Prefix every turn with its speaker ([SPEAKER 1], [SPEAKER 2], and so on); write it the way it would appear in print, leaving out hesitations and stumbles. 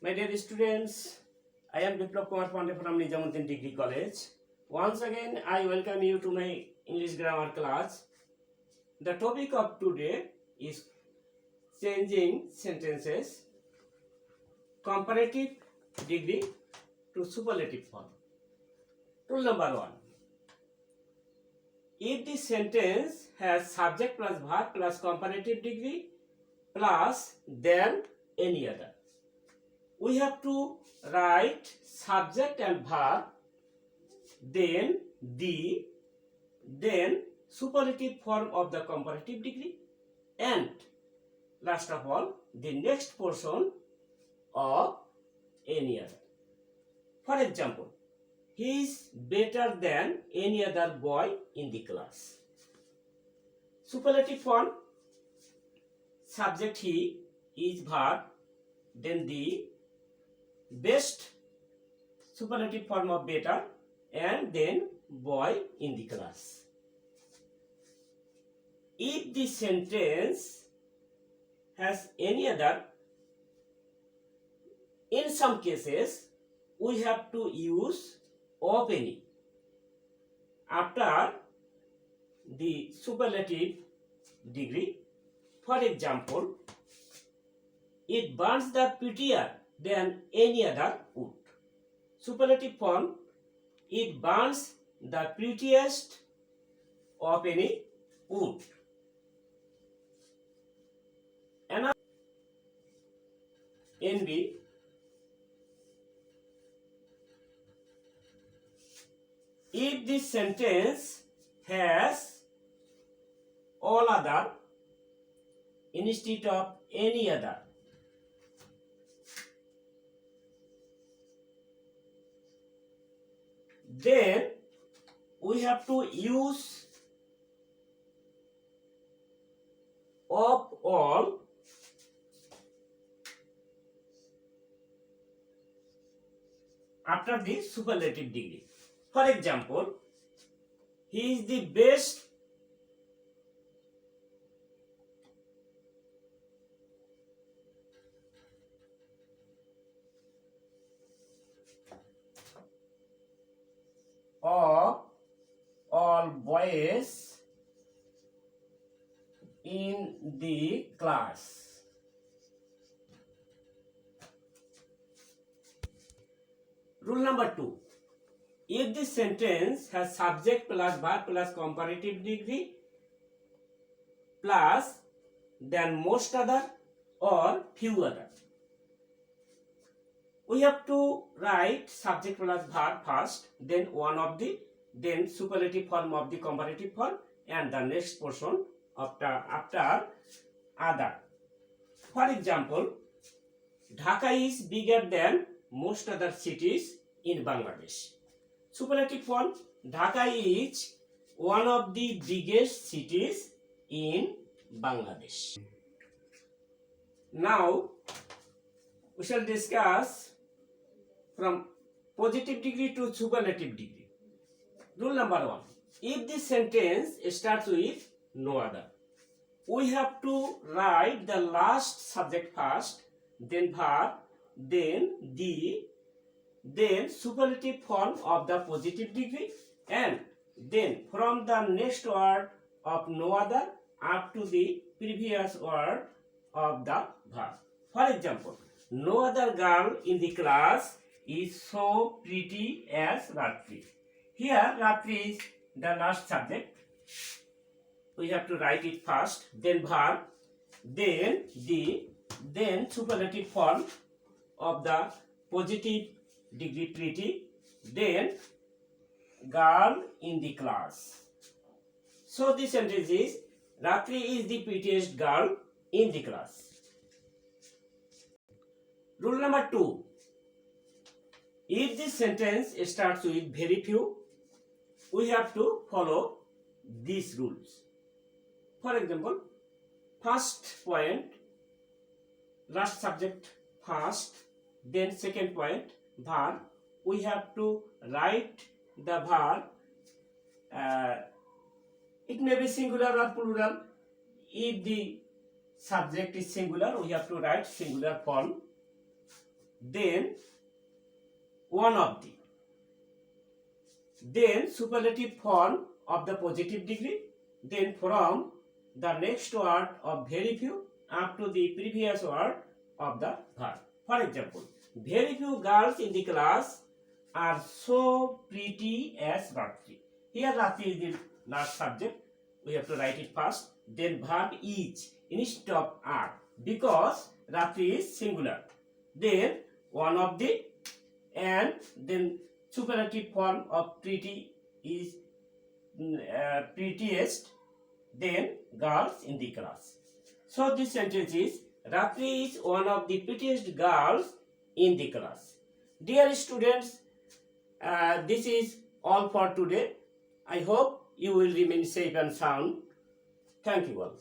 [SPEAKER 1] My dear students, I am Biplab Kumar Pandey from Nizamuddin Degree College. Once again, I welcome you to my English grammar class. The topic of today is changing sentences, comparative degree to superlative form. Rule number 1. If the sentence has subject plus verb plus comparative degree plus than any other, we have to write subject and verb, then the, then superlative form of the comparative degree, and last of all the next portion of any other. For example, he is better than any other boy in the class. Superlative form, subject he is verb, then the best, superlative form of better, and then boy in the class. If the sentence has any other, in some cases we have to use of any after the superlative degree. For example, it burns the prettier than any other wood. Superlative form, it burns the prettiest of any wood. Another NB, if this sentence has all other instead of any other, then we have to use of all after the superlative degree. For example, he is the best of all boys in the class. Rule number 2. If this sentence has subject plus verb plus comparative degree plus than most other or few other, we have to write subject plus verb first, then one of the, then superlative form of the comparative form, and the next portion after other. For example, Dhaka is bigger than most other cities in Bangladesh. Superlative form, Dhaka is one of the biggest cities in Bangladesh. Now we shall discuss from positive degree to superlative degree. Rule number 1. If this sentence starts with no other, we have to write the last subject first, then verb, then the, then superlative form of the positive degree, and then from the next word of no other up to the previous word of the verb. For example, no other girl in the class is so pretty as Ratri. Here Ratri is the last subject. We have to write it first, then verb, then the, then superlative form of the positive degree pretty, then girl in the class. So this sentence is Ratri is the prettiest girl in the class. Rule number 2. If this sentence starts with very few, we have to follow these rules. For example, first point, last subject first, then second point, verb. We have to write the verb. It may be singular or plural. If the subject is singular, we have to write singular form. then one of the, then superlative form of the positive degree, then from the next word of very few up to the previous word of the verb. For example, very few girls in the class are so pretty as Ratri. Here Ratri is the last subject. We have to write it first. Then verb is instead of are, because Ratri is singular. Then one of the, and then superlative form of pretty is prettiest, then girls in the class. So this sentence is, Ratri is one of the prettiest girls in the class. Dear students, this is all for today. I hope you will remain safe and sound. Thank you all.